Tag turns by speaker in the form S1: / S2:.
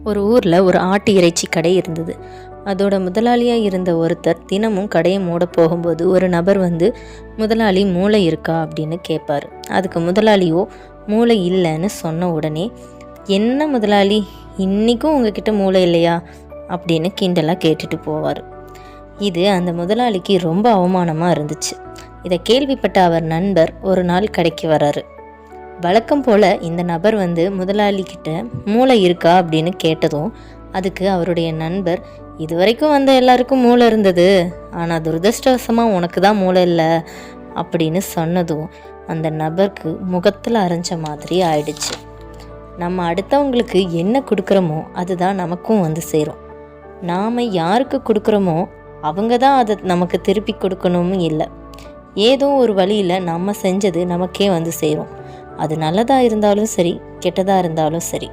S1: ஒரு ஊரில் ஒரு ஆட்டு இறைச்சி கடை இருந்தது. அதோட முதலாளியாக இருந்த ஒருத்தர் தினமும் கடையை மூட போகும்போது ஒரு நபர் வந்து, முதலாளி மூளை இருக்கா அப்படின்னு கேட்பார். அதுக்கு முதலாளியோ மூளை இல்லைன்னு சொன்ன உடனே, என்ன முதலாளி இன்றைக்கும் உங்ககிட்ட மூளை இல்லையா அப்படின்னு கிண்டலாக கேட்டுட்டு போவார். இது அந்த முதலாளிக்கு ரொம்ப அவமானமாக இருந்துச்சு. இதை கேள்விப்பட்ட அவர் நண்பர் ஒரு நாள் கடைக்கு வராரு. வழக்கம் போல் இந்த நபர் வந்து முதலாளிக்கிட்ட மூளை இருக்கா அப்படின்னு கேட்டதும் அதுக்கு அவருடைய நண்பர், இது வரைக்கும் வந்த எல்லாருக்கும் மூளை இருந்தது, ஆனால் துரதிர்ஷ்டவசமாக உனக்கு தான் மூளை இல்லை அப்படின்னு சொன்னதும் அந்த நபருக்கு முகத்தில் அரைஞ்ச மாதிரி ஆயிடுச்சு. நம்ம அடுத்தவங்களுக்கு என்ன கொடுக்குறோமோ அதுதான் நமக்கும் வந்து சேரும். நாம் யாருக்கு கொடுக்குறோமோ அவங்க தான் அதை நமக்கு திருப்பி கொடுக்கணும்னு இல்லை. ஏதோ ஒரு வழியில் நம்ம செஞ்சது நமக்கே வந்து சேரும். அது நல்லதாக இருந்தாலும் சரி, கெட்டதாக இருந்தாலும் சரி.